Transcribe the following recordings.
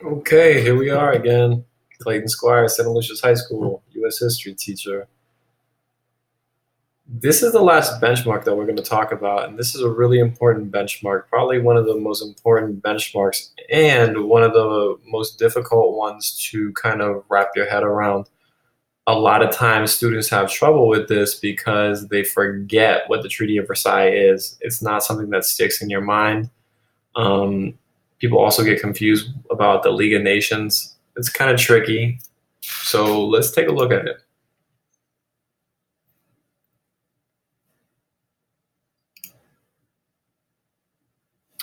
Okay, here we are again. Clayton Squire, St. Lucia's High School, U.S. history teacher. This is the last benchmark that we're going to talk about, and this is a really important benchmark, probably one of the most important benchmarks and one of the most difficult ones to kind of wrap your head around. A lot of times students have trouble with this because they forget what the Treaty of Versailles is. It's not something that sticks in your mind. Um, People also get confused about the League of Nations. It's kind of tricky. So let's take a look at it.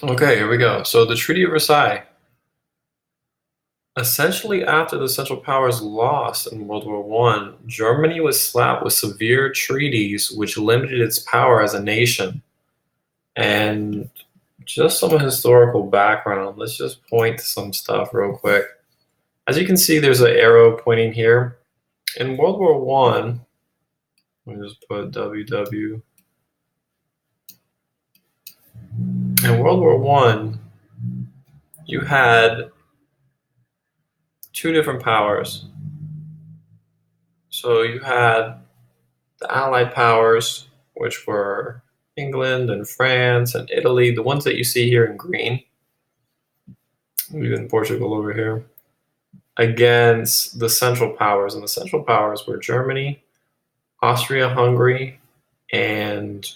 Okay, here we go. So the Treaty of Versailles. Essentially, after the Central Powers lost in World War One, Germany was slapped with severe treaties which limited its power as a nation. And just some historical background. Let's just point to some stuff real quick. As you can see, there's an arrow pointing here. In World War One, let me just put WW. In World War One, you had two different powers. So you had the Allied powers, which were England and France and Italy, the ones that you see here in green, even Portugal over here, against the Central powers. And the Central powers were Germany, Austria-Hungary, and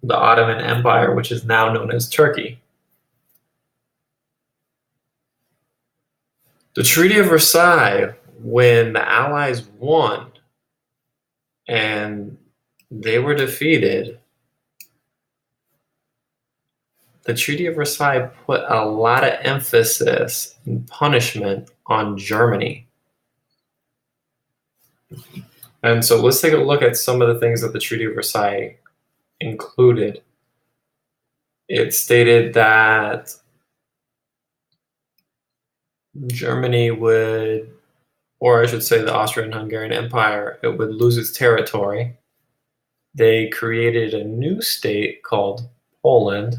the Ottoman Empire, which is now known as Turkey. The Treaty of Versailles, when the Allies won and they were defeated, the Treaty of Versailles put a lot of emphasis and punishment on Germany. And so let's take a look at some of the things that the Treaty of Versailles included. It stated that Germany would, or I should say the Austrian-Hungarian Empire, it would lose its territory. They created a new state called Poland.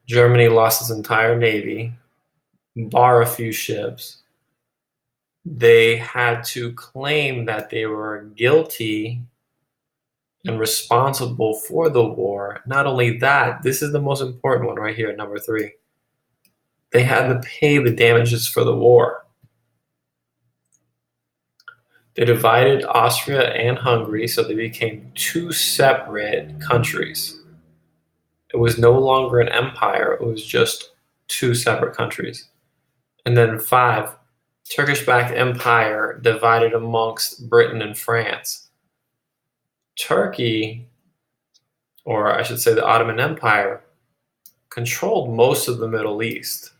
Germany lost its entire navy, bar a few ships. They had to claim that they were guilty and responsible for the war. Not only that, this is the most important one right here, number 3. They had to pay the damages for the war. They divided Austria and Hungary, so they became two separate countries. It was no longer an empire, it was just two separate countries. And then 5, Turkish-backed empire divided amongst Britain and France. Turkey, or I should say the Ottoman Empire, controlled most of the Middle East.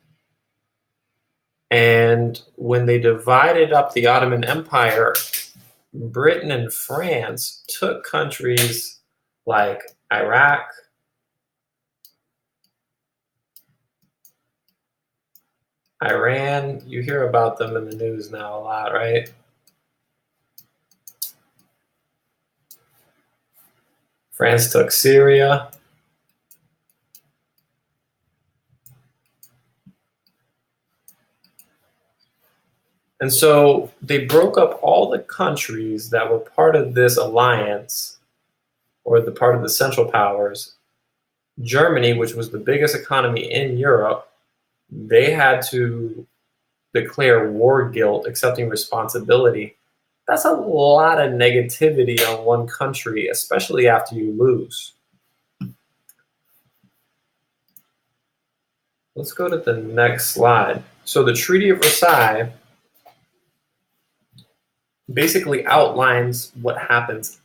And when they divided up the Ottoman Empire, Britain and France took countries like Iraq, Iran. You hear about them in the news now a lot, right? France took Syria. And so they broke up all the countries that were part of this alliance, or the part of the Central Powers. Germany, which was the biggest economy in Europe, they had to declare war guilt, accepting responsibility. That's a lot of negativity on one country, especially after you lose. Let's go to the next slide. So the Treaty of Versailles basically outlines what happens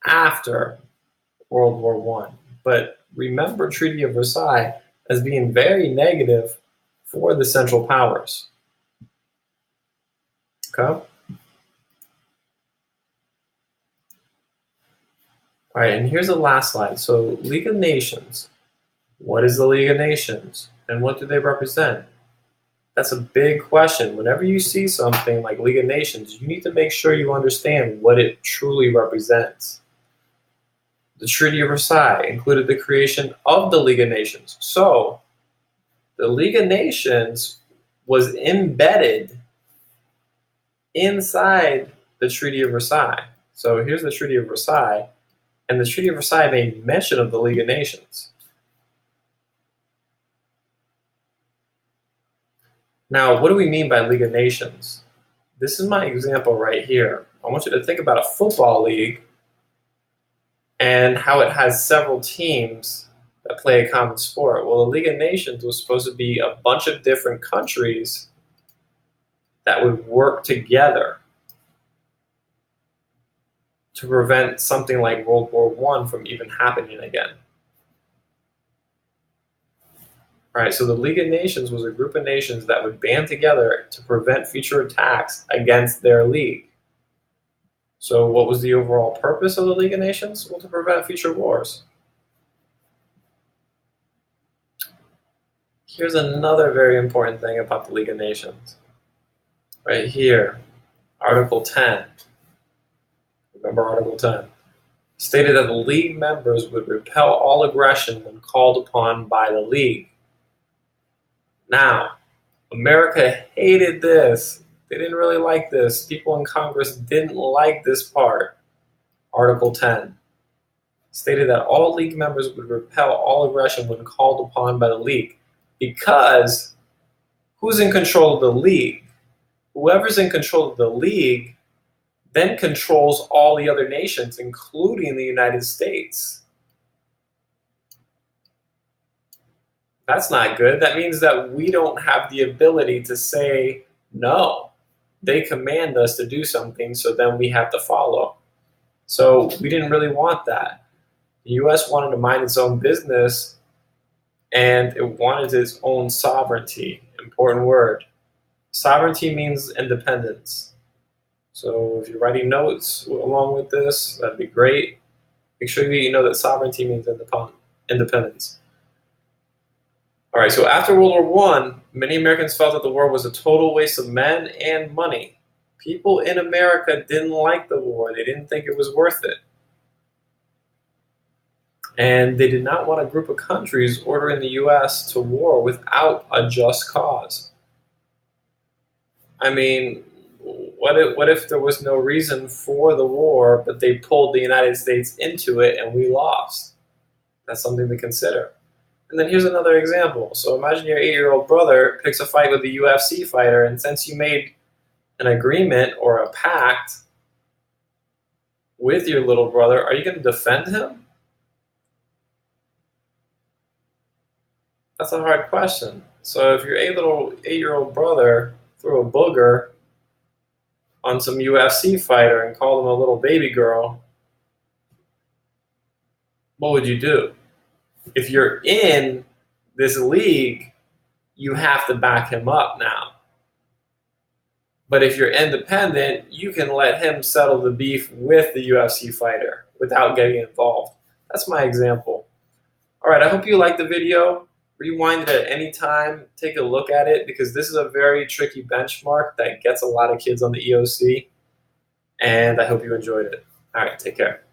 after World War I. But remember Treaty of Versailles as being very negative for the Central Powers. Okay? All right, and here's the last slide. So League of Nations. What is the League of Nations? And what do they represent? That's a big question. Whenever you see something like League of Nations, you need to make sure you understand what it truly represents. The Treaty of Versailles included the creation of the League of Nations. So, The League of Nations was embedded inside the Treaty of Versailles. So here's the Treaty of Versailles, and the Treaty of Versailles made mention of the League of Nations. Now, what do we mean by League of Nations? This is my example right here. I want you to think about a football league and how it has several teams that play a common sport. Well, the League of Nations was supposed to be a bunch of different countries that would work together to prevent something like World War I from even happening again. Right, so the League of Nations was a group of nations that would band together to prevent future attacks against their league. So what was the overall purpose of the League of Nations? Well, to prevent future wars. Here's another very important thing about the League of Nations. Right here, Article 10. Remember Article 10? Stated that the League members would repel all aggression when called upon by the League. Now, America hated this. They didn't really like this. People in Congress didn't like this part. Article 10 stated that all League members would repel all aggression when called upon by the League. Because who's in control of the League? Whoever's in control of the League then controls all the other nations, including the United States. That's not good. That means that we don't have the ability to say no. They command us to do something, so then we have to follow. So we didn't really want that. The US wanted to mind its own business, and it wanted its own sovereignty. Important word. Sovereignty means independence. So if you're writing notes along with this, that'd be great. Make sure that you know that sovereignty means independence. All right, so after World War I, many Americans felt that the war was a total waste of men and money. People in America didn't like the war. They didn't think it was worth it. And they did not want a group of countries ordering the US to war without a just cause. I mean, what if there was no reason for the war, but they pulled the United States into it and we lost? That's something to consider. And then here's another example. So imagine your 8-year-old brother picks a fight with a UFC fighter, and since you made an agreement or a pact with your little brother, are you going to defend him? That's a hard question. So if your 8-year-old brother threw a booger on some UFC fighter and called him a little baby girl, what would you do? If you're in this league, you have to back him up now. But if you're independent, you can let him settle the beef with the UFC fighter without getting involved. That's my example. All right, I hope you liked the video. Rewind it at any time. Take a look at it, because this is a very tricky benchmark that gets a lot of kids on the EOC. And I hope you enjoyed it. All right, take care.